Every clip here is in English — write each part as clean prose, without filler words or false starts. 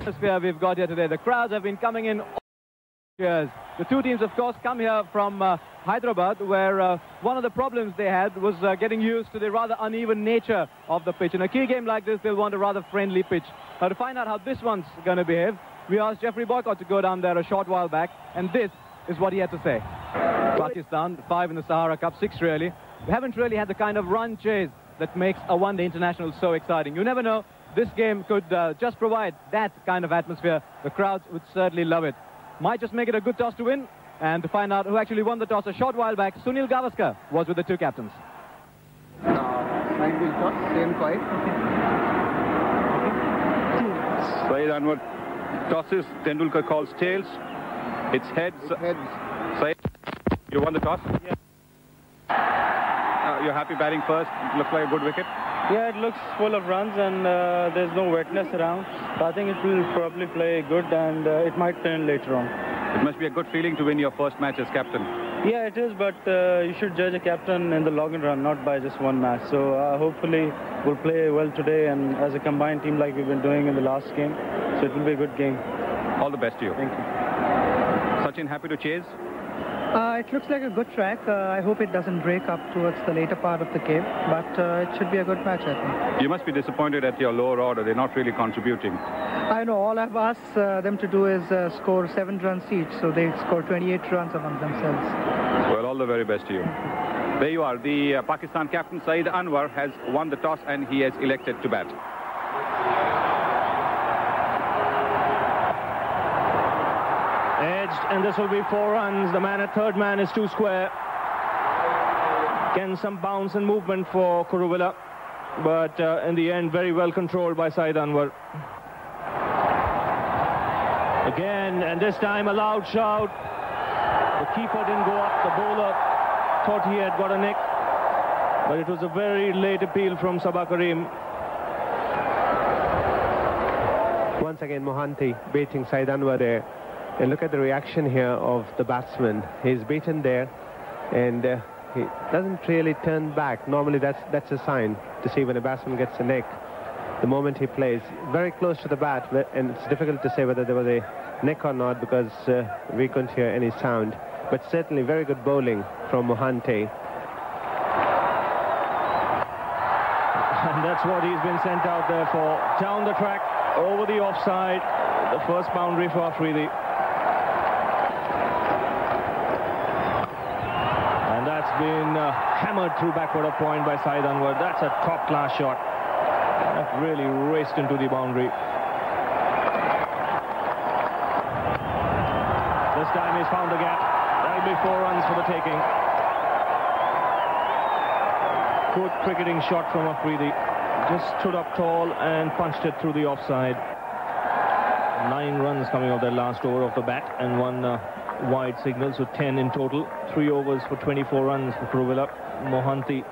atmosphere we've got here today. The crowds have been coming in all years. The two teams, of course, come here from Hyderabad, where one of the problems they had was getting used to the rather uneven nature of the pitch. In a key game like this, they'll want a rather friendly pitch. Now, to find out how this one's going to behave, we asked Jeffrey Boycott to go down there a short while back, and this is what he had to say. Pakistan, 5 in the Sahara Cup, 6 really. We haven't really had the kind of run chase that makes a one-day international so exciting. You never know. This game could just provide that kind of atmosphere. The crowds would certainly love it. Might just make it a good toss to win. And to find out who actually won the toss a short while back, Sunil Gavaskar was with the two captains. Same fight. Saeed Anwar tosses. Tendulkar calls tails. It's heads. Saeed, you won the toss? Yeah. You're happy batting first. Looks like a good wicket. Yeah, it looks full of runs and there's no wetness around. So I think it will probably play good and it might turn later on. It must be a good feeling to win your first match as captain. Yeah, it is, but you should judge a captain in the long run, not by just one match. So hopefully we'll play well today and as a combined team like we've been doing in the last game. So it will be a good game. All the best to you. Thank you. Sachin, happy to chase? It looks like a good track. I hope it doesn't break up towards the later part of the game, but it should be a good match, I think. You must be disappointed at your lower order. They're not really contributing. I know. All I've asked them to do is score 7 runs each, so they score 28 runs among themselves. Well, all the very best to you. There you are. The Pakistan captain, Saeed Anwar, has won the toss and he has elected to bat. Edged, and this will be 4 runs. The man at third man is 2 square. Again, some bounce and movement for Kuruvilla, but in the end, very well controlled by Saeed Anwar. Again, and this time a loud shout. The keeper didn't go up. The bowler thought he had got a nick, but it was a very late appeal from Sabah Karim. Once again, Mohanty beating Saeed Anwar there. And look at the reaction here of the batsman. He's beaten there, and he doesn't really turn back. Normally that's a sign to see when a batsman gets a nick. The moment he plays very close to the bat, and it's difficult to say whether there was a nick or not because we couldn't hear any sound. But certainly very good bowling from Mohanty. And that's what he's been sent out there for. Down the track, over the offside, the first boundary for Afridi. And that's been hammered through backward of point by Saeed Anwar. That's a top-class shot. That really raced into the boundary. This time he's found the gap. That'll be 4 runs for the taking. Good cricketing shot from Afridi. Just stood up tall and punched it through the offside. 9 runs coming off their last over of the bat and 1 wide signal, so 10 in total. 3 overs for 24 runs for Kuruvilla. Mohanty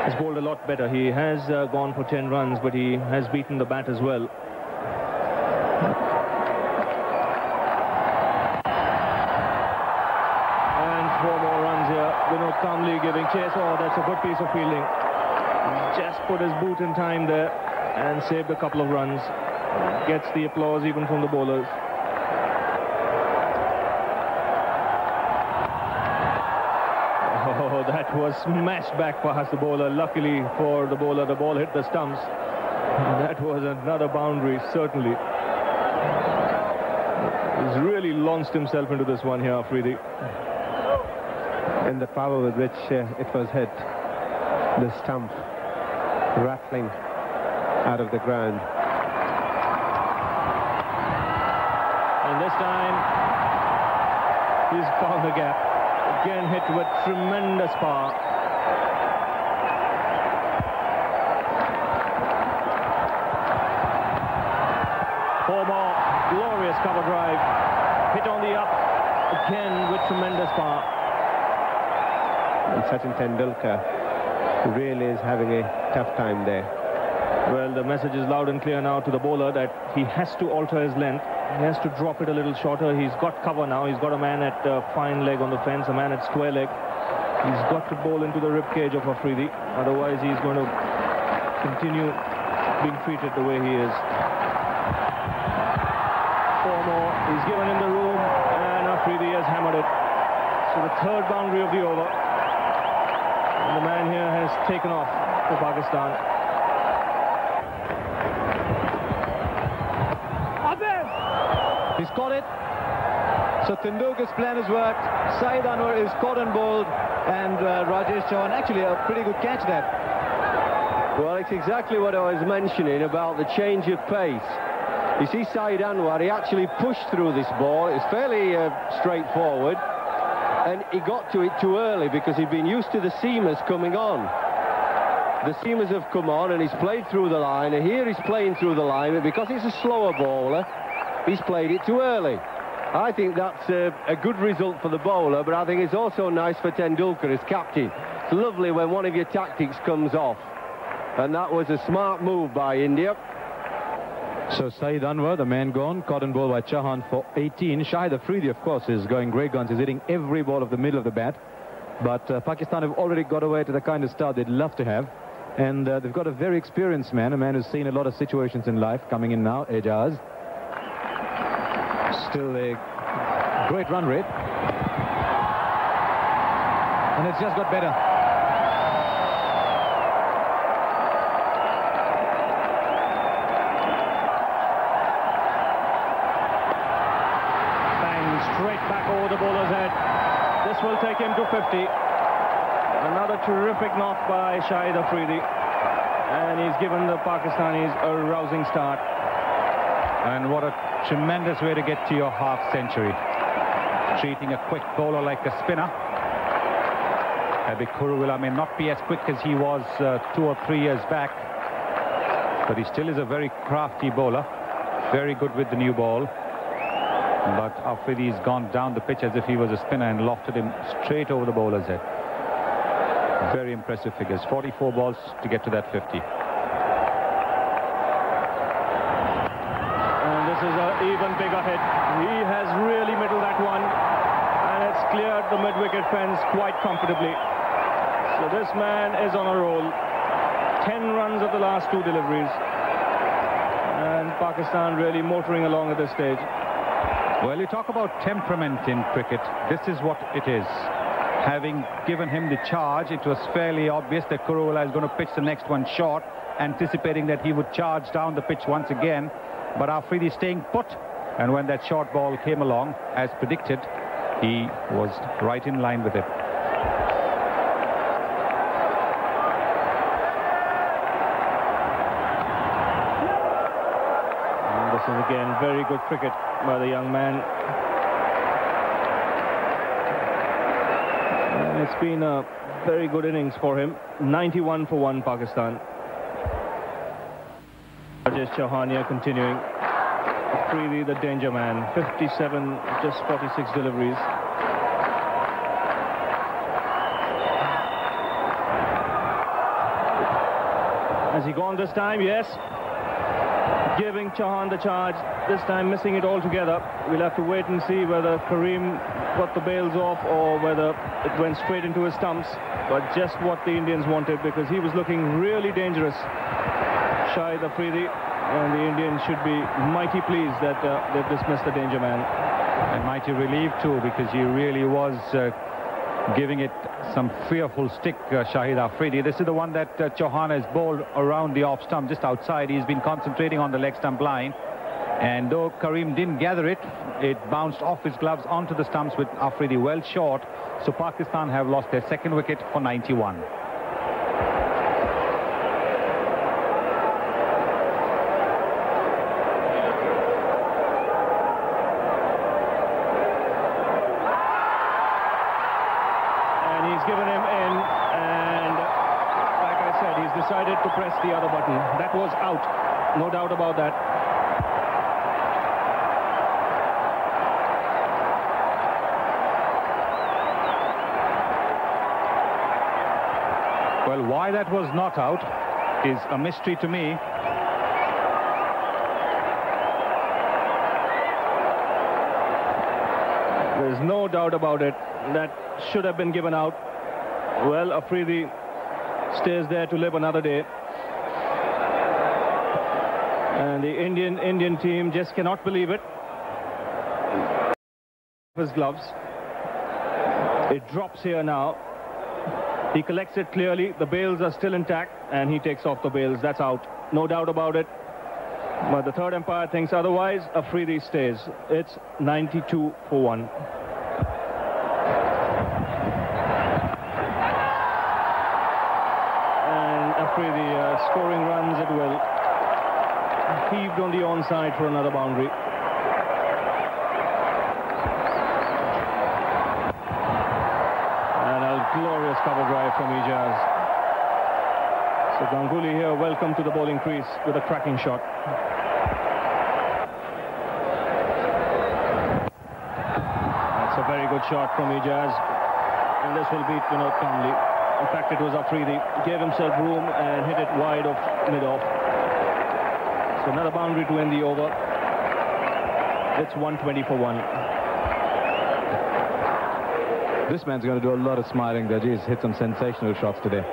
has bowled a lot better. He has gone for 10 runs, but he has beaten the bat as well. And 4 more runs here. Vinod calmly giving chase. Oh, that's a good piece of fielding. Just put his boot in time there and saved a couple of runs. Gets the applause even from the bowlers. Oh, that was smashed back past the bowler. Luckily for the bowler, the ball hit the stumps. That was another boundary, certainly. He's really launched himself into this one here, Afridi. And the power with which it was hit. The stump rattling out of the ground. And this time, he's found the gap. Again hit with tremendous power. Four more. Glorious cover drive. Hit on the up. Again with tremendous power. And Sachin Tendulkar really is having a tough time there. Well, the message is loud and clear now to the bowler that he has to alter his length. He has to drop it a little shorter. He's got cover now. He's got a man at fine leg on the fence, a man at square leg. He's got to bowl into the rib cage of Afridi. Otherwise, he's going to continue being treated the way he is. 4 more. He's given him the room, and Afridi has hammered it. So the third boundary of the over. And the man here has taken off for Pakistan. He's caught it. So Tendulkar's plan has worked. Saeed Anwar is caught and bowled, and Rajesh Chauhan, actually a pretty good catch that. Well, it's exactly what I was mentioning about the change of pace. You see Saeed Anwar, he actually pushed through this ball. It's fairly straightforward, and he got to it too early because he'd been used to the seamers coming on. The seamers have come on, and he's played through the line, and here he's playing through the line, but because he's a slower bowler, he's played it too early. I think that's a good result for the bowler, but I think it's also nice for Tendulkar as captain. It's lovely when one of your tactics comes off, and that was a smart move by India. So Saeed Anwar, the man gone, caught and bowled by Chauhan for 18. Shahid Afridi, of course, is going great guns. He's hitting every ball of the middle of the bat. But Pakistan have already got away to the kind of start they'd love to have. And they've got a very experienced man, a man who's seen a lot of situations in life, coming in now, Ejaz. Still a great run rate. And it's just got better. Bang, straight back over the bowler's head. This will take him to 50. Another terrific knock by Shahid Afridi. And he's given the Pakistanis a rousing start. And what a tremendous way to get to your half century. Treating a quick bowler like a spinner. Kuruwilla may not be as quick as he was 2 or 3 years back, but he still is a very crafty bowler. Very good with the new ball. But Afridi's gone down the pitch as if he was a spinner and lofted him straight over the bowler's head. Very impressive figures. 44 balls to get to that 50. This is an even bigger hit. He has really middled that one, and it's cleared the mid-wicket fence quite comfortably. So this man is on a roll. 10 runs of the last 2 deliveries, and Pakistan really motoring along at this stage. Well, you talk about temperament in cricket. This is what it is. Having given him the charge, it was fairly obvious that Kuruwilla is going to pitch the next one short, anticipating that he would charge down the pitch once again. But Afridi staying put, and when that short ball came along, as predicted, he was right in line with it. And this is again very good cricket by the young man. And it's been a very good innings for him. 91 for 1 Pakistan. Rajesh Chauhan here continuing. Afridi, the danger man. 57, just 46 deliveries. Has he gone this time? Yes. Giving Chauhan the charge. This time missing it altogether. We'll have to wait and see whether Kareem got the bails off or whether it went straight into his stumps. But just what the Indians wanted, because he was looking really dangerous. Shahid Afridi, and the Indians should be mighty pleased that they've dismissed the danger man. And mighty relieved too, because he really was giving it some fearful stick, Shahid Afridi. This is the one that Chauhan has bowled around the off stump, just outside. He's been concentrating on the leg stump line. And though Kareem didn't gather it, it bounced off his gloves onto the stumps with Afridi well short. So Pakistan have lost their 2nd wicket for 91. Given him in, and like I said, he's decided to press the other button. That was out, no doubt about that. Well, why that was not out is a mystery to me. There's no doubt about it. That should have been given out. Well, Afridi stays there to live another day. And the Indian team just cannot believe it. His gloves. It drops here now. He collects it clearly. The bails are still intact, and he takes off the bails. That's out. No doubt about it. But the third umpire thinks otherwise. Afridi stays. It's 92 for 1. And Afridi scoring runs at will. Heaved on the onside for another boundary. And a glorious cover drive from Ijaz. So Ganguly here, welcome to the bowling crease with a cracking shot. That's a very good shot from Ijaz. And this will beat Vinod Kamli. In fact, it was Afridi. He gave himself room and hit it wide off mid-off. So another boundary to end the over. It's 120 for 1. This man's going to do a lot of smiling there. He's hit some sensational shots today.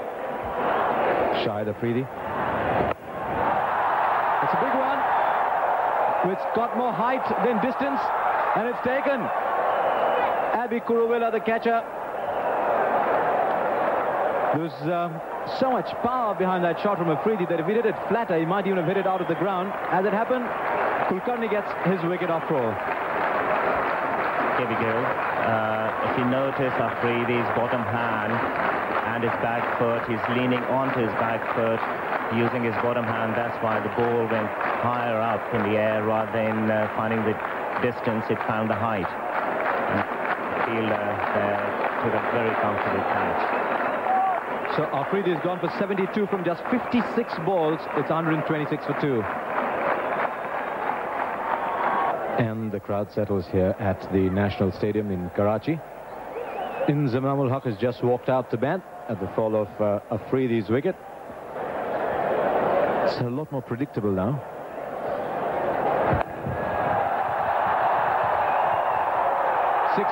Shahid Afridi. It's a big one. It's got more height than distance, and it's taken. Abhi Kuruvilla, the catcher. There's so much power behind that shot from Afridi that if he did it flatter, he might even have hit it out of the ground. As it happened, Kulkarni gets his wicket after all. Here we go. If you notice Afridi's bottom hand and his back foot, he's leaning onto his back foot using his bottom hand. That's why the ball went higher up in the air rather than finding the distance. It found the height. And the fielder took a very comfortable catch. So Afridi has gone for 72 from just 56 balls. It's 126 for 2. And the crowd settles here at the National Stadium in Karachi. Inzamam ul Haq has just walked out to bat at the fall of Afridi's wicket. It's a lot more predictable now. Six.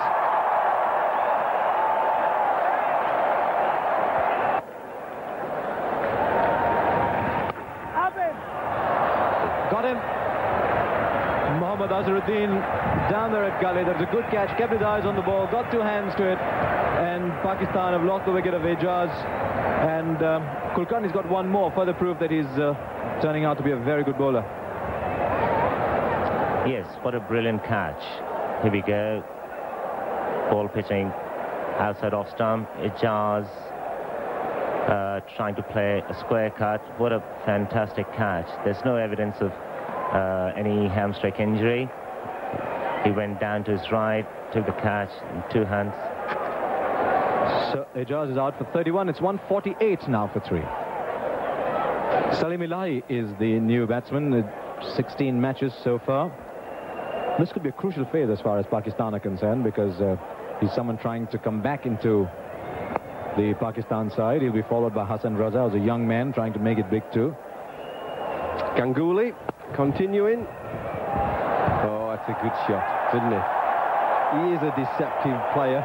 Got him. Mohammad Azharuddin down there at gully. There's a good catch. Kept his eyes on the ball. Got 2 hands to it. And Pakistan have lost the wicket of Ijaz. And Kulkarni's got one more. Further proof that he's turning out to be a very good bowler. Yes, what a brilliant catch. Here we go. Ball pitching outside off stump. Ijaz trying to play a square cut. What a fantastic catch. There's no evidence of any hamstring injury. He went down to his right, took the catch in 2 hands. So Ijaz is out for 31. It's 148 now for 3. Salim Ilahi is the new batsman. 16 matches so far. This could be a crucial phase as far as Pakistan are concerned, because he's someone trying to come back into the Pakistan side. He'll be followed by Hassan Raza, who's a young man trying to make it big too. Ganguly continuing. Oh, that's a good shot, isn't it? He is a deceptive player.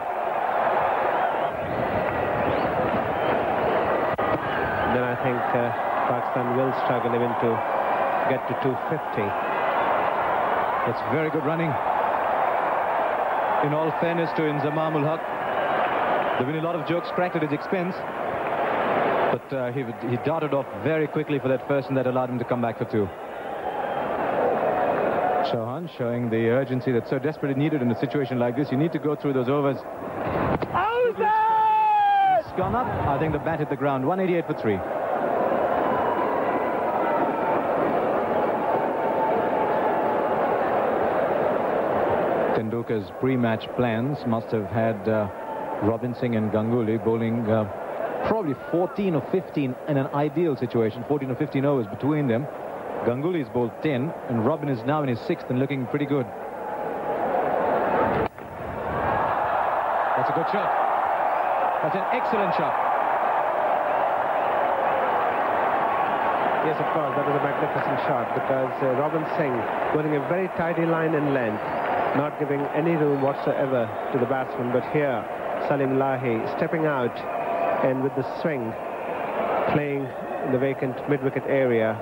Then I think Pakistan will struggle even to get to 250. It's very good running. In all fairness to Inzamam ul Haq, there have been a lot of jokes cracked at his expense, but he darted off very quickly for that first, and that allowed him to come back for 2. Chauhan showing the urgency that's so desperately needed in a situation like this. You need to go through those overs. It's gone up. I think the bat hit the ground. 188 for 3. Tendulkar's pre-match plans must have had Robin Singh and Ganguly bowling probably 14 or 15 in an ideal situation, 14 or 15 overs between them. Ganguly's bowled 10, and Robin is now in his 6th and looking pretty good. That's a good shot. That's an excellent shot. Yes, of course, that was a magnificent shot, because Robin Singh bowling a very tidy line and length, not giving any room whatsoever to the batsman. But here, Salim Lahi stepping out and with the swing, playing in the vacant mid-wicket area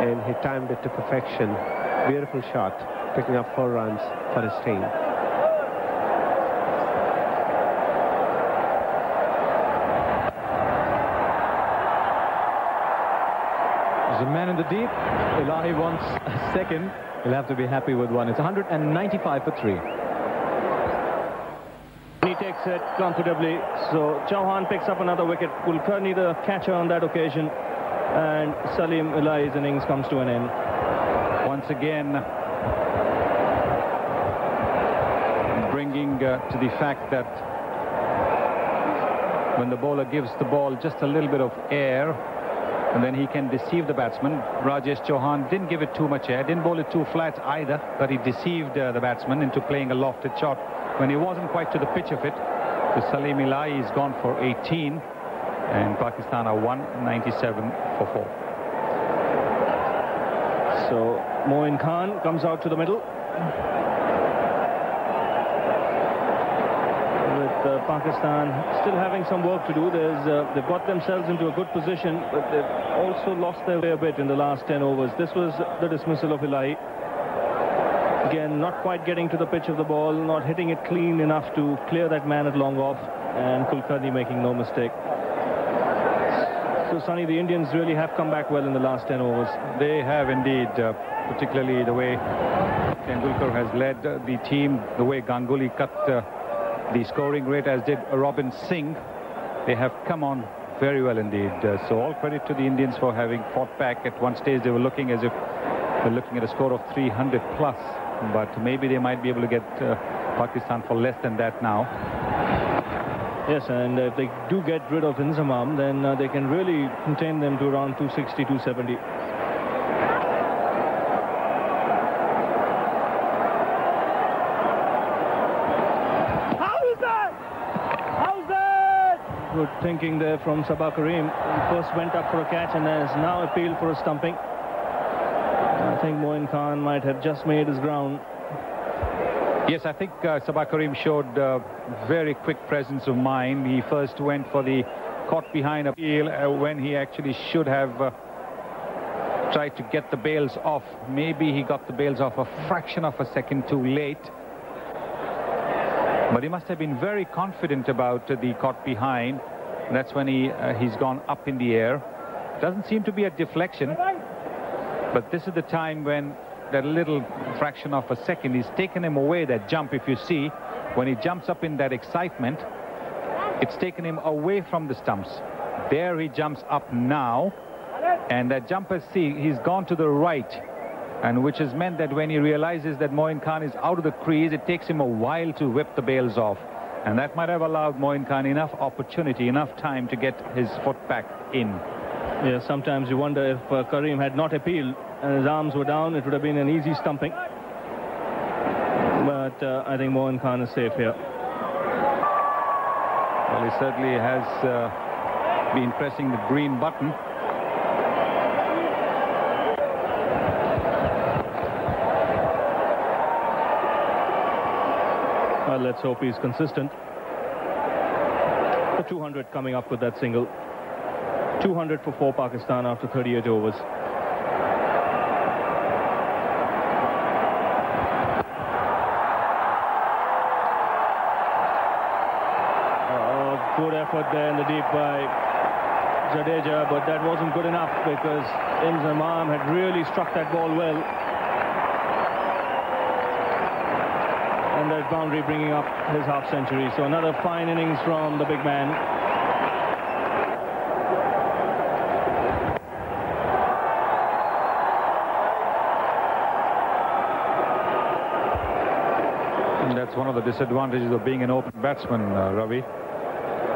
and he timed it to perfection. Beautiful shot, picking up 4 runs for his team. There's a man in the deep. Ilahi wants a second. He'll have to be happy with one. It's 195 for 3. He takes it comfortably. So Chauhan picks up another wicket. Kulkarni the catcher on that occasion. And Salim Ilahi's innings comes to an end. Once again, bringing to the fact that when the bowler gives the ball just a little bit of air, and then he can deceive the batsman. Rajesh Chauhan didn't give it too much air, didn't bowl it too flat either, but he deceived the batsman into playing a lofted shot when he wasn't quite to the pitch of it. So Salim Ilahi is gone for 18, and Pakistan are 197 for 4. So Moin Khan comes out to the middle. With Pakistan still having some work to do. They've got themselves into a good position, but they've also lost their way a bit in the last 10 overs. This was the dismissal of Ilahi. Again, not quite getting to the pitch of the ball, not hitting it clean enough to clear that man at long off, and Kulkarni making no mistake. So, Sonny, the Indians really have come back well in the last 10 overs. They have indeed, particularly the way Tendulkar has led the team, the way Ganguly cut the scoring rate, as did Robin Singh. They have come on very well indeed. So all credit to the Indians for having fought back. At one stage they were looking as if they're looking at a score of 300 plus, but maybe they might be able to get Pakistan for less than that now. Yes, and if they do get rid of Inzamam, then they can really contain them to around 260, 270. Good thinking there from Sabah Karim. He first went up for a catch and has now appealed for a stumping. I think Moin Khan might have just made his ground. Yes, I think Sabah Karim showed very quick presence of mind. He first went for the caught behind appeal when he actually should have tried to get the bails off. Maybe he got the bails off a fraction of a second too late. But he must have been very confident about the caught behind. That's when he's gone up in the air. Doesn't seem to be a deflection, but this is the time when that little fraction of a second is taken him away. That jump, if you see, when he jumps up in that excitement, it's taken him away from the stumps. There he jumps up now, and that jumper, see, he's gone to the right, and which has meant that when he realizes that Moin Khan is out of the crease, it takes him a while to whip the bails off. And that might have allowed Moin Khan enough opportunity, enough time to get his foot back in. Yeah, sometimes you wonder if Karim had not appealed and his arms were down, it would have been an easy stumping. But I think Moin Khan is safe here. Well, he certainly has been pressing the green button. Well, let's hope he's consistent. The 200 coming up with that single. 200 for Pakistan after 38 overs. Good effort there in the deep by Jadeja, but that wasn't good enough because Inzamam had really struck that ball well. And that boundary bringing up his half century. So another fine innings from the big man. And that's one of the disadvantages of being an open batsman, Ravi.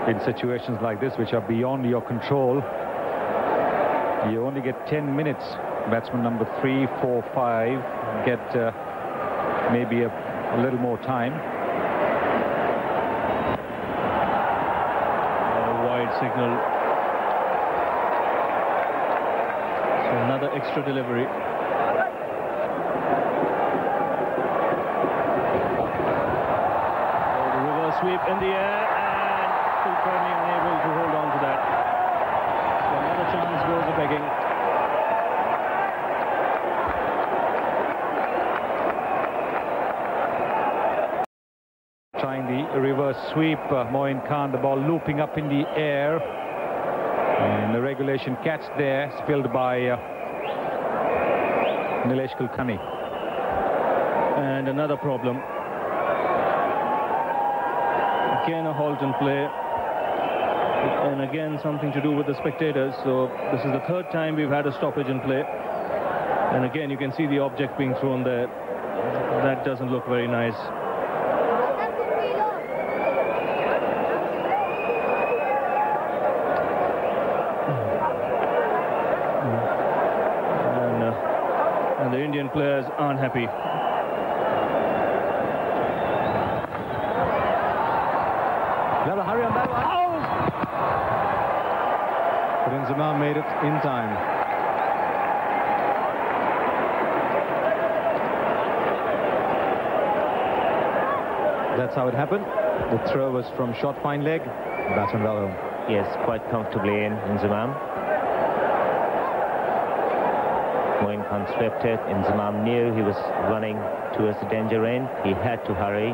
In situations like this, which are beyond your control, you only get 10 minutes. Batsman number 3, 4, 5 get maybe a little more time. A wide signal. So another extra delivery. The reverse sweep in the air. Kulkarni unable to hold on to that. So another chance goes a begging. the reverse sweep. Moin Khan, the ball looping up in the air. And the regulation catch there, spilled by Nilesh Kulkarni. And another problem. Again a halt in play. And again something to do with the spectators. So this is the third time we've had a stoppage in play. And again you can see the object being thrown there. That doesn't look very nice. And the Indian players aren't happy. They'll hurry on that one. But Inzamam made it in time. That's how it happened. The throw was from short fine leg. The batsman well home. Yes, quite comfortably in Inzamam. Moin Khan swept it. Inzamam knew he was running towards the danger end. He had to hurry.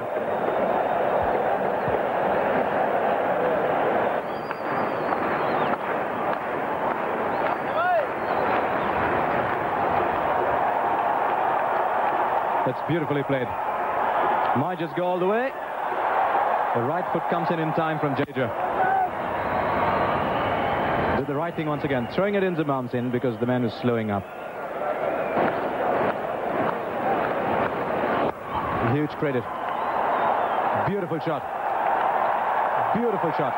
That's beautifully played. Might just go all the way. The right foot comes in time from Jadeja. Did the right thing once again, throwing it in Zamam's in because the man was slowing up. Huge credit. Beautiful shot. Beautiful shot.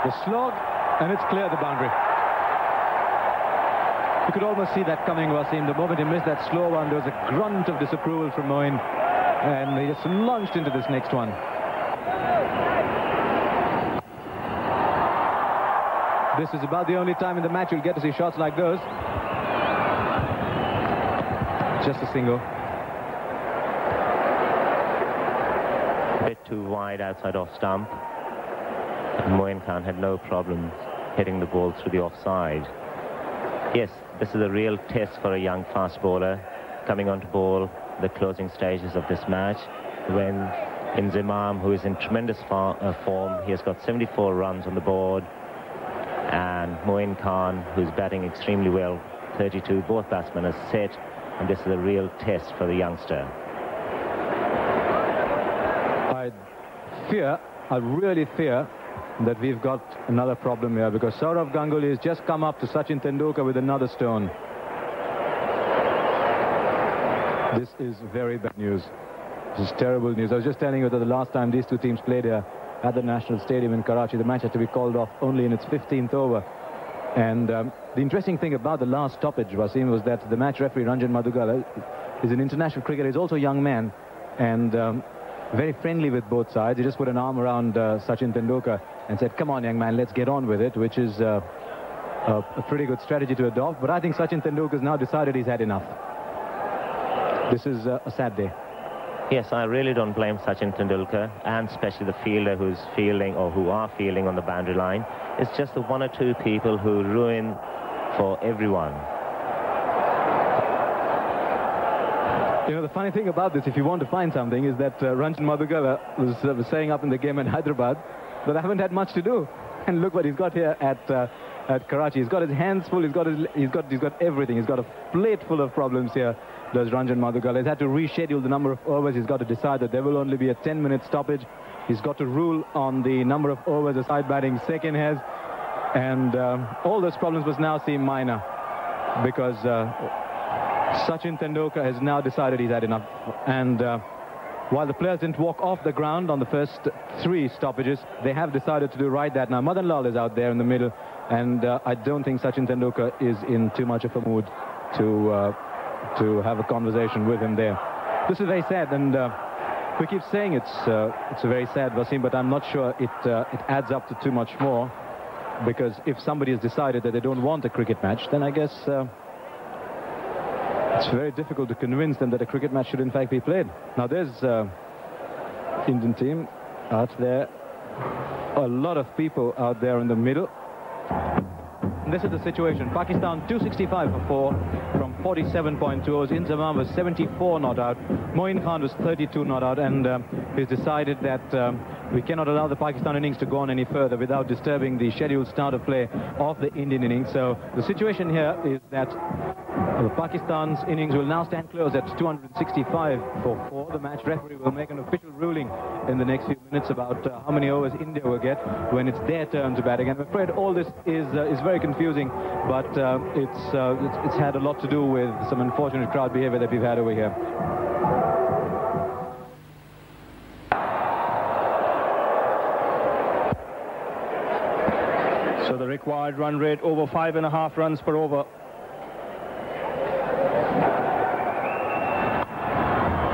The slog, and it's clear the boundary. You could almost see that coming, Wasim. The moment he missed that slow one, there was a grunt of disapproval from Moin, and he just launched into this next one. This is about the only time in the match you'll get to see shots like those. Just a single. A bit too wide outside off stump. Moin Khan had no problem hitting the ball through the offside. Yes, this is a real test for a young fast bowler coming onto ball the closing stages of this match, when Inzamam, who is in tremendous form, he has got 74 runs on the board, and Moin Khan, who's batting extremely well, 32. Both batsmen are set, and this is a real test for the youngster. I really fear that we've got another problem here, because Saurav Ganguly has just come up to Sachin Tendulkar with another stone. This is very bad news. This is terrible news. I was just telling you that the last time these two teams played here at the National Stadium in Karachi, the match had to be called off only in its 15th over. And the interesting thing about the last stoppage, Wasim, was that the match referee, Ranjan Madhugala, is an international cricketer. He's also a young man and very friendly with both sides. He just put an arm around Sachin Tendulkar and said, "Come on, young man, let's get on with it," which is a pretty good strategy to adopt. But I think Sachin Tendulkar's now decided he's had enough. This is a sad day. Yes, I really don't blame Sachin Tendulkar, and especially the fielder who's fielding, or who are fielding on the boundary line. It's just the one or two people who ruin for everyone. You know, the funny thing about this, if you want to find something, is that Ranjan Madhugala was saying up in the game in Hyderabad that I haven't had much to do. And look what he's got here at Karachi. He's got his hands full. He's got everything. He's got a plate full of problems here, does Ranjan Madhugala. He's had to reschedule the number of overs. He's got to decide that there will only be a 10-minute stoppage. He's got to rule on the number of overs a side batting second has. And all those problems must now seem minor, because Sachin Tendulkar has now decided he's had enough. And while the players didn't walk off the ground on the first 3 stoppages, they have decided to do right that. Now, Madan Lal is out there in the middle, and I don't think Sachin Tendulkar is in too much of a mood to have a conversation with him there. This is very sad, and we keep saying it's very sad, Wasim, but I'm not sure it adds up to too much more, because if somebody has decided that they don't want a cricket match, then I guess it's very difficult to convince them that a cricket match should in fact be played. Now there's Indian team out there, a lot of people out there in the middle. And this is the situation. Pakistan 265 for 4 from 47.2 overs. Inzamam was 74 not out. Moin Khan was 32 not out, and he's decided that we cannot allow the Pakistan innings to go on any further without disturbing the scheduled start of play of the Indian innings. So the situation here is that Pakistan's innings will now stand close at 265 for 4. The match referee will make an official ruling in the next few minutes about how many overs India will get when it's their turn to bat again. I'm afraid all this is very confusing, but it's had a lot to do with some unfortunate crowd behavior that we've had over here. So the required run rate over 5.5 runs per over.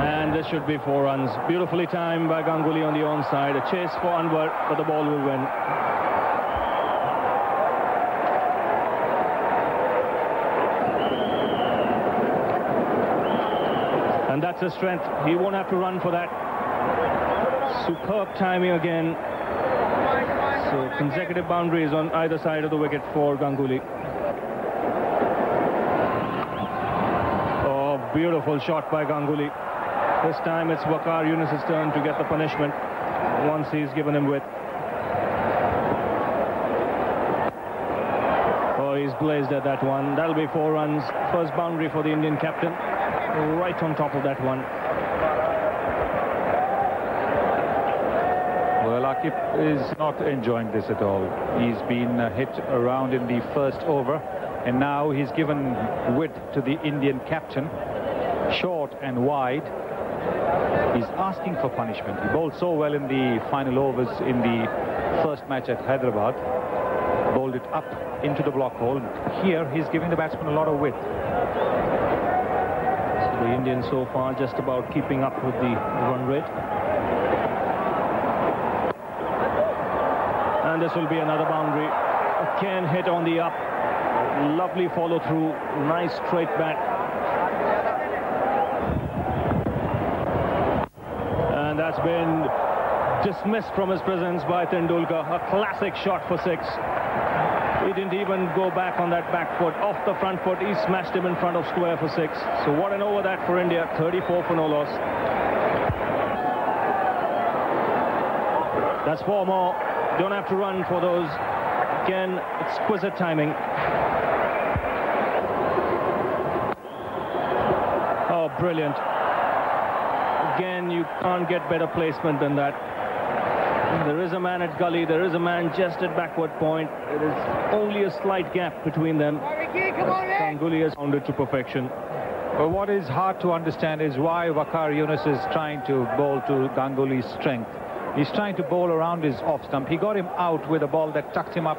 And this should be 4 runs. Beautifully timed by Ganguly on the onside. A chase for Anwar, but the ball will win. And that's his strength. He won't have to run for that. Superb timing again. So consecutive boundaries on either side of the wicket for Ganguly. Oh, beautiful shot by Ganguly. This time it's Waqar Yunus's turn to get the punishment once he's given him width. Oh, he's blazed at that one. That'll be 4 runs. First boundary for the Indian captain. Right on top of that one. Well, Akif is not enjoying this at all. He's been hit around in the first over, and now he's given width to the Indian captain, short and wide. He's asking for punishment. He bowled so well in the final overs in the first match at Hyderabad. Bowled it up into the block hole. Here, he's giving the batsman a lot of width. So the Indians so far just about keeping up with the run rate. And this will be another boundary. Again hit on the up. Lovely follow through. Nice straight bat. And that's been dismissed from his presence by Tendulkar. A classic shot for 6. He didn't even go back on that back foot. Off the front foot, he smashed him in front of square for 6. So what an over that for India. 34 for no loss. That's 4 more. Don't have to run for those. Again, exquisite timing. Oh, brilliant. Again, you can't get better placement than that. There is a man at gully. There is a man just at backward point. It is only a slight gap between them. Ganguly has found it to perfection. Well, what is hard to understand is why Waqar Yunus is trying to bowl to Ganguly's strength. He's trying to bowl around his off stump. He got him out with a ball that tucked him up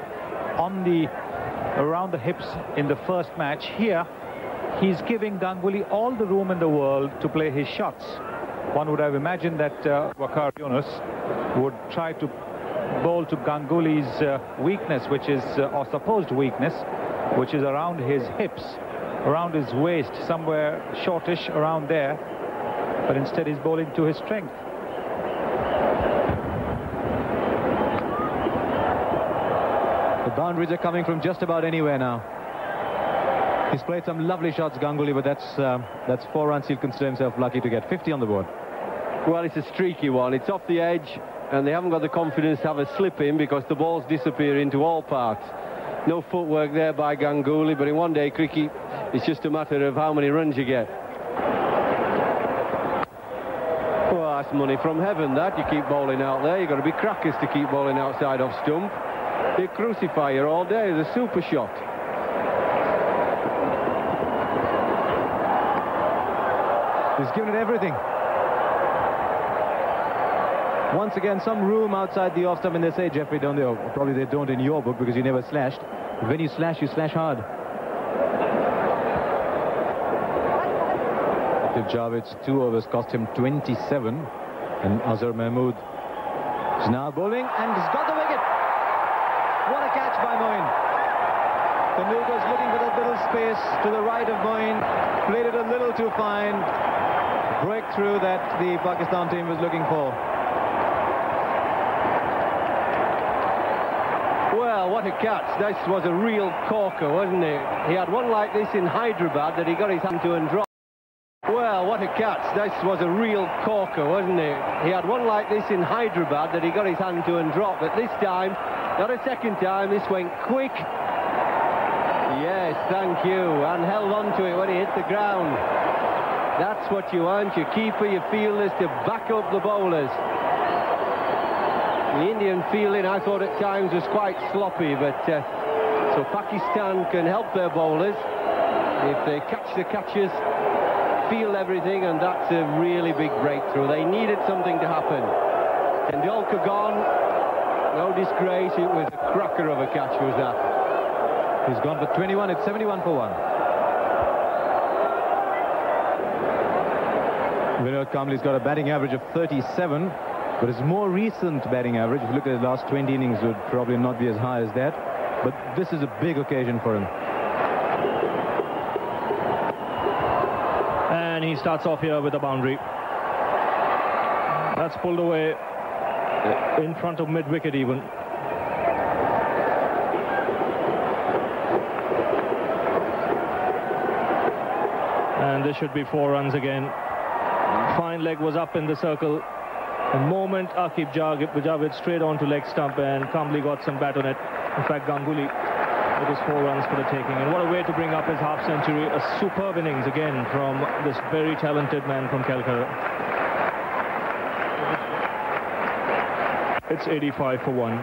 on around the hips in the first match. Here, he's giving Ganguly all the room in the world to play his shots. One would have imagined that Waqar Yunus would try to bowl to Ganguly's weakness, which is, or supposed weakness, which is around his hips, around his waist, somewhere shortish around there. But instead he's bowling to his strength. The boundaries are coming from just about anywhere now. He's played some lovely shots, Ganguly, but that's 4 runs. He'll consider himself lucky to get 50 on the board. Well, it's a streaky one. It's off the edge, and they haven't got the confidence to have a slip in because the balls disappear into all parts. No footwork there by Ganguly, but in one-day cricket, it's just a matter of how many runs you get. Well, that's money from heaven, that. You keep bowling out there. You've got to be crackers to keep bowling outside off stump. They crucify you all day. It's a super shot. He's given it everything. Once again, some room outside the off stump, and they say, Jeffrey, don't they? Or probably they don't in your book because you never slashed. But when you slash hard. Javit's 2 overs cost him 27, and Azhar Mahmood is now bowling and has got the wicket. What a catch by Moin. Tendulkar's looking for that little space to the right of Moin, played it a little too fine. Breakthrough that the Pakistan team was looking for. Well, what a catch. This was a real corker, wasn't it? He had one like this in Hyderabad that he got his hand to and dropped. Well, what a catch. This was a real corker, wasn't it? He had one like this in Hyderabad that he got his hand to and dropped. But this time, not a second time, this went quick. Yes, thank you. And held on to it when he hit the ground. That's what you want. Your keeper, your fielders to back up the bowlers. The Indian fielding, I thought at times, was quite sloppy, but so Pakistan can help their bowlers if they catch the catches, field everything, and that's a really big breakthrough. They needed something to happen. Tendulkar gone, no disgrace. It was a cracker of a catch, was that. He's gone for 21. It's 71 for 1. Vinod Kambli's got a batting average of 37. But his more recent batting average, if you look at his last 20 innings, would probably not be as high as that. But this is a big occasion for him. And he starts off here with a boundary. That's pulled away in front of mid-wicket even. And this should be 4 runs again. Fine leg was up in the circle. The moment Aqib Javed straight on to leg stump, and Kambli got some bat on it. In fact, Ganguly, it was 4 runs for the taking. And what a way to bring up his half century. A superb innings again from this very talented man from Calcutta. It's 85 for 1.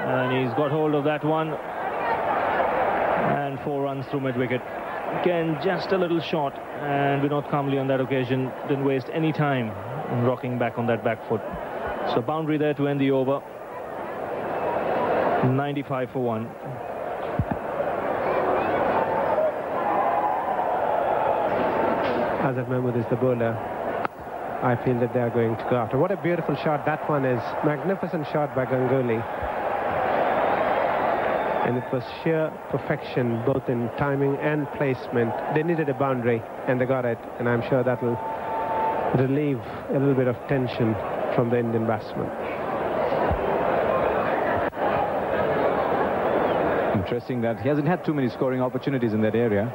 And he's got hold of that one. And 4 runs through mid-wicket. Again, just a little short, and Vinod Kambli on that occasion didn't waste any time in rocking back on that back foot. So boundary there to end the over. 95 for 1. Azhar Mahmood is the bowler. I feel that they are going to go after. What a beautiful shot that one is. Magnificent shot by Ganguly. And it was sheer perfection, both in timing and placement. They needed a boundary, and they got it. And I'm sure that will relieve a little bit of tension from the Indian batsman. Interesting that he hasn't had too many scoring opportunities in that area.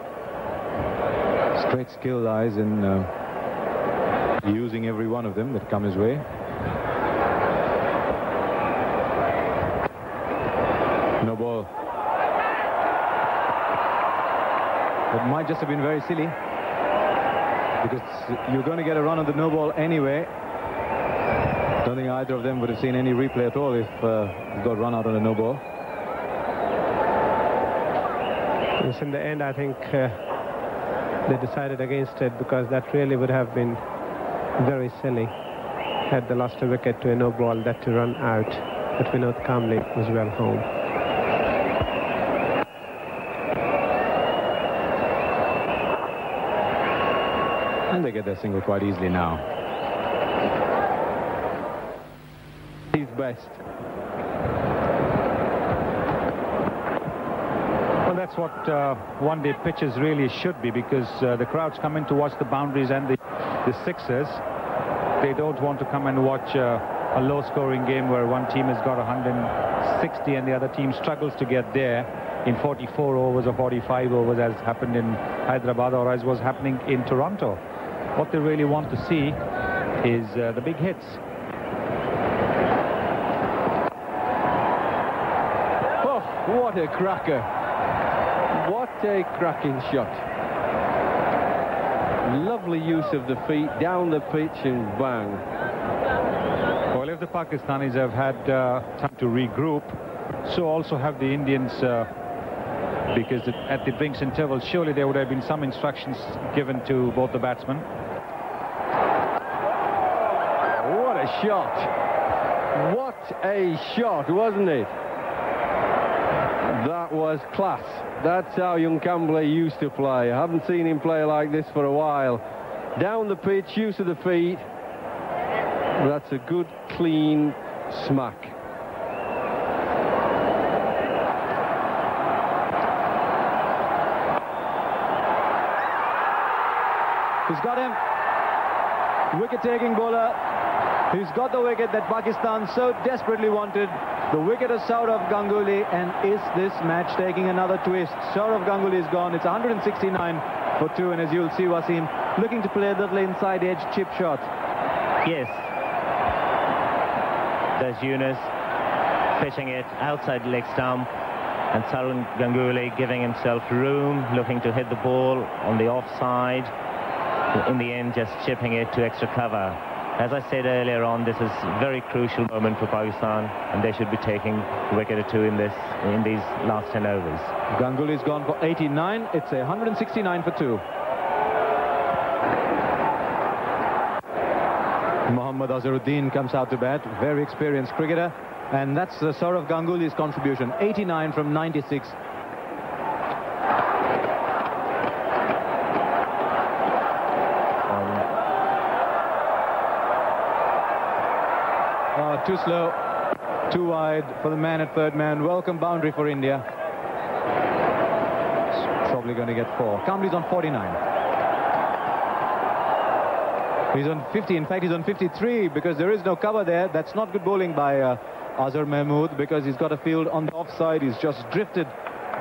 Straight skill lies in using every one of them that come his way. No ball. It might just have been very silly, because you're going to get a run on the no ball anyway. Don't think either of them would have seen any replay at all if he got run out on a no ball. Yes, in the end, I think they decided against it, because that really would have been very silly had they lost a wicket to a no ball, that to run out. But Vinod Kambli was well home. And they get their single quite easily now. He's best. Well, that's what one-day pitches really should be, because the crowds come in to watch the boundaries and the sixes. They don't want to come and watch a low-scoring game where one team has got 160 and the other team struggles to get there in 44 overs or 45 overs, as happened in Hyderabad or as was happening in Toronto. What they really want to see is the big hits. Oh, what a cracker. What a cracking shot. Lovely use of the feet, down the pitch and bang. Well, if the Pakistanis have had time to regroup, so also have the Indians, because at the drinks interval, surely there would have been some instructions given to both the batsmen. What a shot. What a shot, wasn't it? That was class. That's how young Kambli used to play. I haven't seen him play like this for a while. Down the pitch, use of the feet. That's a good, clean smack. He's got him. wicket-taking bowler. He's got the wicket that Pakistan so desperately wanted. The wicket of Sourav Ganguly, and is this match taking another twist? Sourav Ganguly is gone. It's 169 for 2, and as you'll see, Wasim looking to play a little inside edge chip shot. Yes. There's Yunus pitching it outside leg stump, and Sourav Ganguly giving himself room, looking to hit the ball on the offside. In the end, just chipping it to extra cover. As I said earlier on, this is a very crucial moment for Pakistan, and they should be taking a wicket or two in these last 10 overs. Ganguly's gone for 89. It's a 169 for 2. Mohammad Azharuddin comes out to bat, very experienced cricketer, and that's Sourav Ganguly's contribution, 89 from 96. Too slow, too wide for the man at third man. Welcome boundary for India. It's probably going to get 4. Kambli's on 49. He's on 50. In fact, he's on 53 because there is no cover there. That's not good bowling by Azhar Mahmood, because he's got a field on the offside. He's just drifted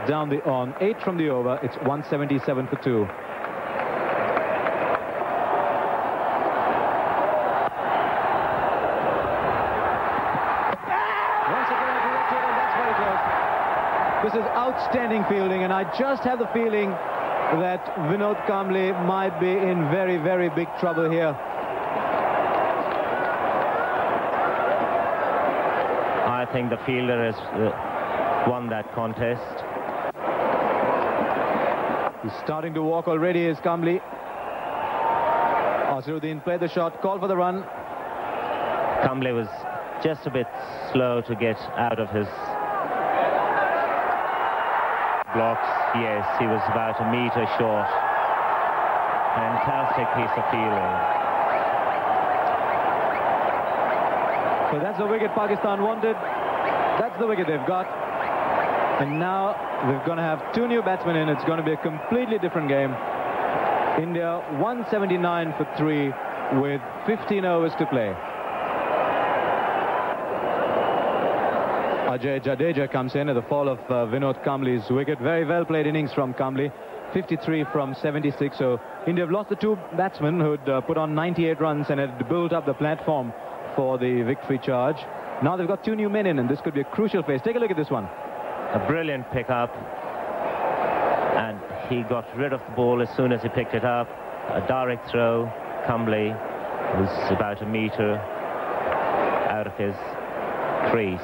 down the on. 8 from the over. It's 177 for 2. This is outstanding fielding, and I just have the feeling that Vinod Kamble might be in very, very big trouble here. I think the fielder has won that contest. He's starting to walk already, is Kamble. Azharuddin played the shot, called for the run. Kamble was just a bit slow to get out of his blocks. Yes, he was about a metre short. Fantastic piece of fielding. So that's the wicket Pakistan wanted. That's the wicket they've got. And now they're going to have 2 new batsmen in. It's going to be a completely different game. India 179 for 3 with 15 overs to play. Ajay Jadeja comes in at the fall of Vinod Kamble's wicket. Very well played innings from Kamble. 53 from 76. So India have lost the 2 batsmen who'd put on 98 runs and had built up the platform for the victory charge. Now they've got 2 new men in, and this could be a crucial phase. Take a look at this one. A brilliant pickup, and he got rid of the ball as soon as he picked it up. A direct throw. Kamble was about a metre out of his crease.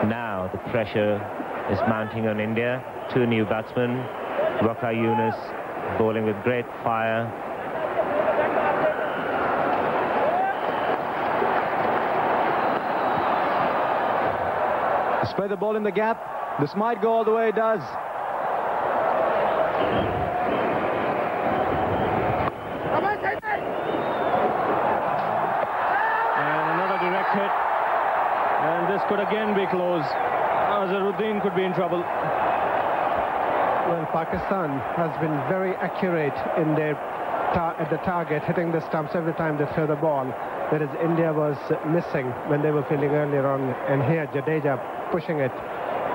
Now the pressure is mounting on India. 2 new batsmen. Waqar Yunus bowling with great fire. Spread the ball in the gap. This might go all the way it does. And another direct hit. And this could again be close. Azharuddin could be in trouble. Well, Pakistan has been very accurate in their at the target, hitting the stumps every time they throw the ball, whereas India was missing when they were fielding earlier on. And here Jadeja pushing it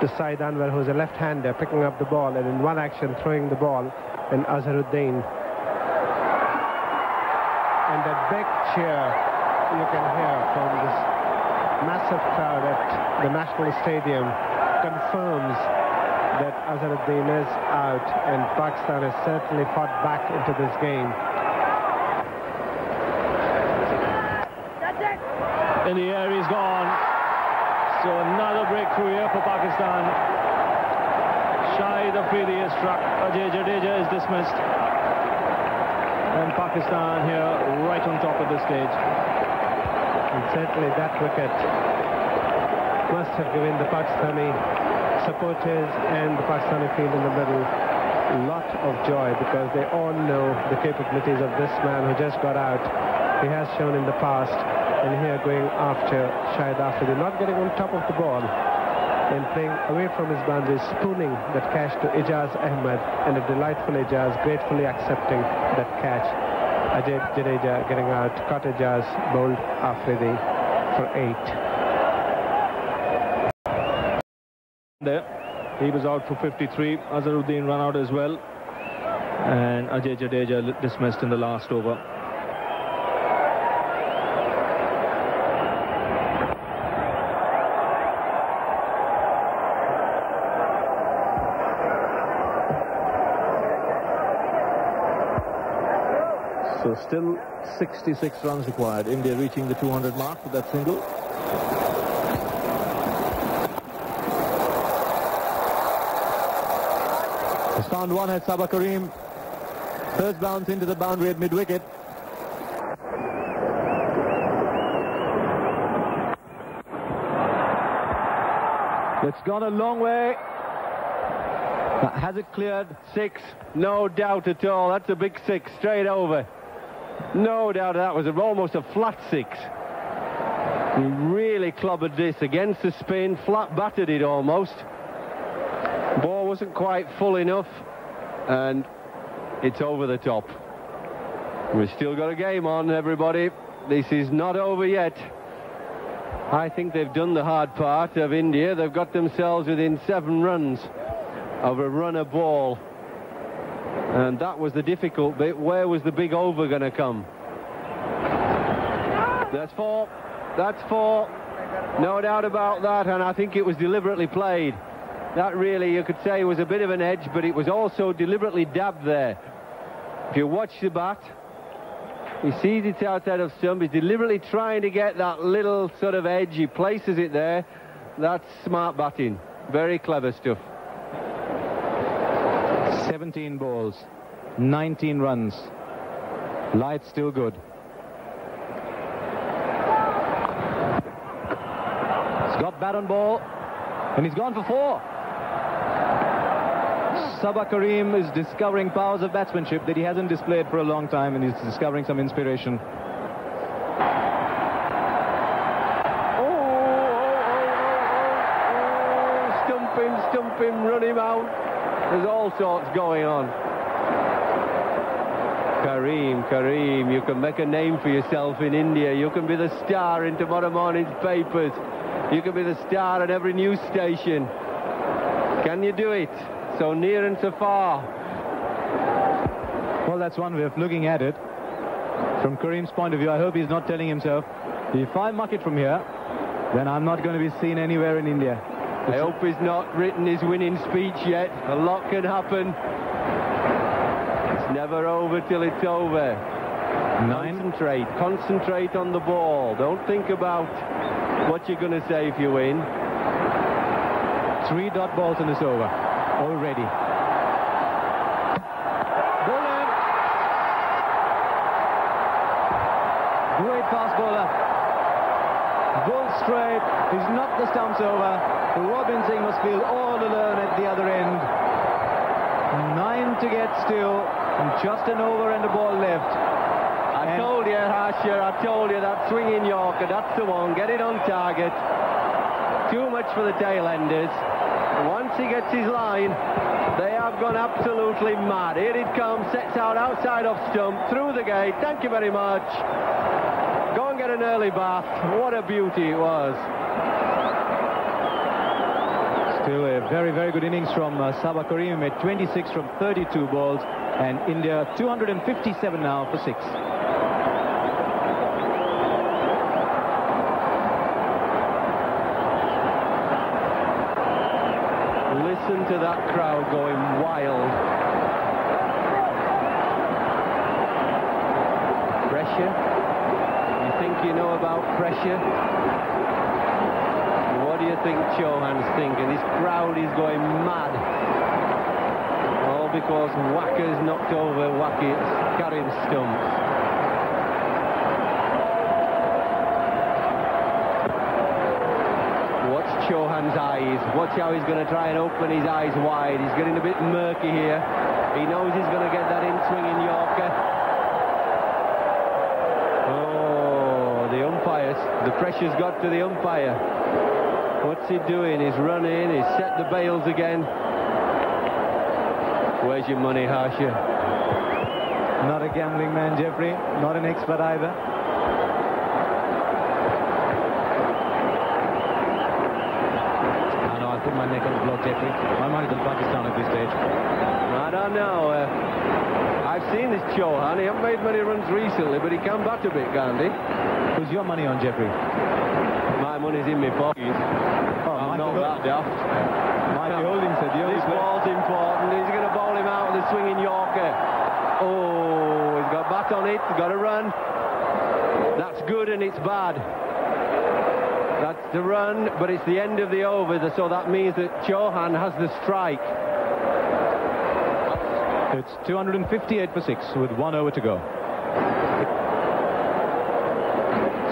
to Saeed Anwar, who's a left-hander, picking up the ball and in one action throwing the ball, and Azharuddin. And that big cheer you can hear from this massive crowd at the National Stadium confirms that Azharuddin is out, and Pakistan has certainly fought back into this game. In the air, he's gone. So another breakthrough here for Pakistan. Shahid Afridi is struck. Ajay Jadeja is dismissed. And Pakistan here right on top of the stage. And certainly that wicket must have given the Pakistani supporters and the Pakistani field in the middle a lot of joy, because they all know the capabilities of this man who just got out. He has shown in the past, and here going after Shahid Afridi, not getting on top of the ball and playing away from his boundary, spooning that catch to Ijaz Ahmed, and a delightful Ijaz gratefully accepting that catch. Ajay Jadeja getting out. Cottajas bowled Afridi for 8. There, he was out for 53. Azharuddin run out as well, and Ajay Jadeja dismissed in the last over. So still 66 runs required. India reaching the 200 mark with that single. He's found one at Sabah Karim. First bounce into the boundary at mid-wicket. It's gone a long way. Has it cleared? 6, no doubt at all. That's a big 6 straight over. No doubt that was almost a flat 6. He really clobbered this against the spin, flat battered it almost. Ball wasn't quite full enough, and it's over the top. We've still got a game on, everybody. This is not over yet. I think they've done the hard part of India. They've got themselves within 7 runs of a runner ball, and that was the difficult bit. Where was the big over going to come? That's 4. That's 4. No doubt about that, and I think it was deliberately played. That really, you could say, was a bit of an edge, but it was also deliberately dabbed there. If you watch the bat, he sees it outside of stump. He's deliberately trying to get that little sort of edge. He places it there. That's smart batting. Very clever stuff. 17 balls, 19 runs. Light's still good. He's got bat on ball, and he's gone for 4. Sabah Karim is discovering powers of batsmanship that he hasn't displayed for a long time, and he's discovering some inspiration. Stump him, run him out. There's all sorts going on. Karim, you can make a name for yourself in India. You can be the star in tomorrow morning's papers. You can be the star at every news station. Can you do it? So near and so far. Well, that's one way of looking at it. From Karim's point of view, I hope he's not telling himself, if I muck it from here, then I'm not going to be seen anywhere in India. I hope he's not written his winning speech yet. A lot can happen. It's never over till it's over. 9. Concentrate on the ball. Don't think about what you're going to say if you win. 3 dot balls in this over already. Bowler. Great fast bowler. Bull straight. He's knocked the stumps over. Robin Singh must feel all alone at the other end. 9 to get still, and just an over and a ball left. I told you, Harsher, I told you that swinging Yorker, that's the one. Get it on target. Too much for the tail-enders. Once he gets his line, they have gone absolutely mad. Here it comes, sets out outside off stump, through the gate. Thank you very much. Go and get an early bath. What a beauty it was. Still a very, very good innings from Sabah Karim. Made 26 from 32 balls, and India 257 now for 6. Listen to that crowd going wild. Pressure. You think you know about pressure? What do you think Chauhan's thinking? This crowd is going mad. All because Wacker's knocked over Karim's stumps. Watch Chauhan's eyes. Watch how he's going to try and open his eyes wide. He's getting a bit murky here. He knows he's going to get that in-swinging Yorker. Oh, the umpires. The pressure's got to the umpire. What's he doing? He's running. He's set the bails again. Where's your money, Harsher? Not a gambling man, Jeffrey. Not an expert either. I know, I'll put my neck on the block, Jeffrey. My mind is on Pakistan at this stage. I don't know. I've seen this Chauhan. He hasn't made many runs recently, but he can bat a bit, Gandhi. Who's your money on, Jeffrey? My money's in my pocket. I'm not that daft. Mikey Holding said this ball's important. He's going to bowl him out with a swinging Yorker. Oh, he's got bat on it. He's got a run. That's good and it's bad. That's the run, but it's the end of the over, so that means that Chauhan has the strike. It's 258 for 6 with 1 over to go.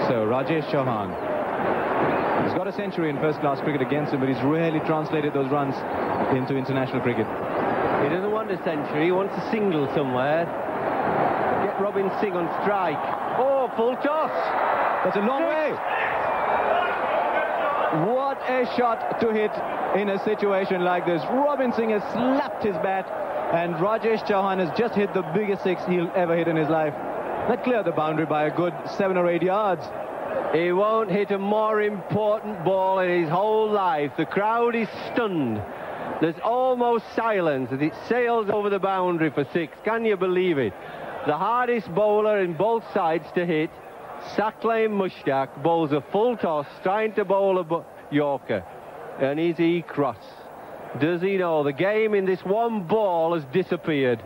So Rajesh Chauhan has got a century in first-class cricket against him, but he's rarely translated those runs into international cricket. He doesn't want a century, he wants a single somewhere. Get Robin Singh on strike. Oh, full toss. That's a long way. What a shot to hit in a situation like this. Robin Singh has slapped his bat, and Rajesh Chauhan has just hit the biggest 6 he'll ever hit in his life. That cleared the boundary by a good 7 or 8 yards. He won't hit a more important ball in his whole life. The crowd is stunned. There's almost silence as it sails over the boundary for 6. Can you believe it? The hardest bowler in both sides to hit, Saqlain Mushtaq, bowls a full toss, trying to bowl a Yorker. And is he cross? Does he know the game in this one ball has disappeared?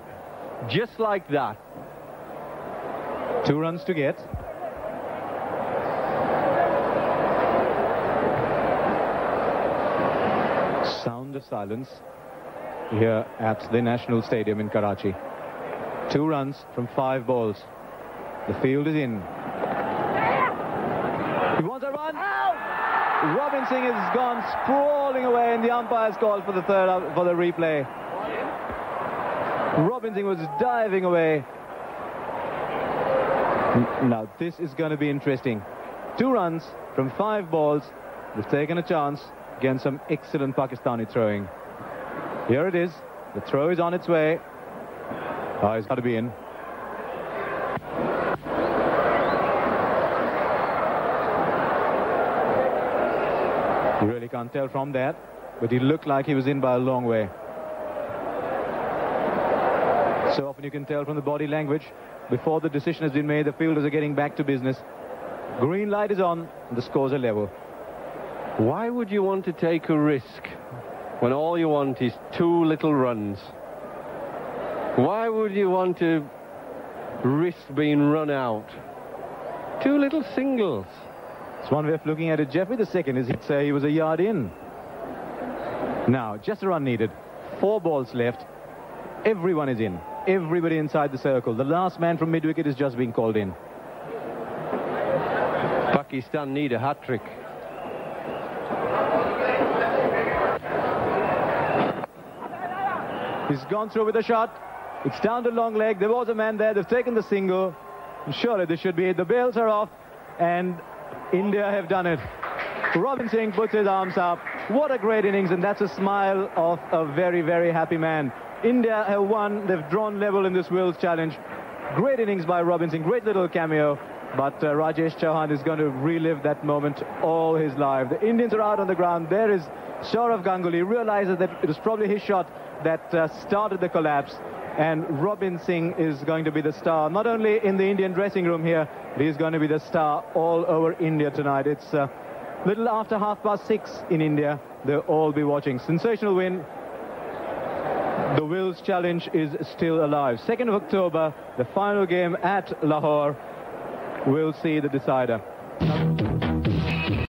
Just like that. 2 runs to get. Sound of silence here at the National Stadium in Karachi. 2 runs from 5 balls. The field is in. He wants a run. Robin Singh has gone sprawling away, and the umpire's called for the replay. Robin Singh was diving away. Now this is going to be interesting. 2 runs from 5 balls. They've taken a chance against some excellent Pakistani throwing. Here it is. The throw is on its way. Oh, it's got to be in. You really can't tell from that, but he looked like he was in by a long way. So often you can tell from the body language. Before the decision has been made, the fielders are getting back to business. Green light is on, and the scores are level. Why would you want to take a risk when all you want is 2 little runs? Why would you want to risk being run out? 2 little singles. It's one way of looking at it, Jeffrey. The second is he'd say he was a yard in. Now, just a run needed. 4 balls left. Everyone is in. Everybody inside the circle. The last man from mid-wicket is just being called in. Pakistan need a hat-trick. He's gone through with a shot. It's down to long leg. There was a man there. They've taken the single. Surely this should be it. The bails are off, and India have done it. Robin Singh puts his arms up. What a great innings, and that's a smile of a very, very happy man. India have won. They've drawn level in this Wills Challenge. Great innings by Robin Singh. Great little cameo. But Rajesh Chauhan is going to relive that moment all his life. The Indians are out on the ground. There is Sourav Ganguly. Realizes that it was probably his shot that started the collapse. And Robin Singh is going to be the star, not only in the Indian dressing room here, but he's going to be the star all over India tonight. It's little after 6:30 in India. They'll all be watching. Sensational win. The Wills Challenge is still alive. 2nd of October, the final game at Lahore. We'll see the decider.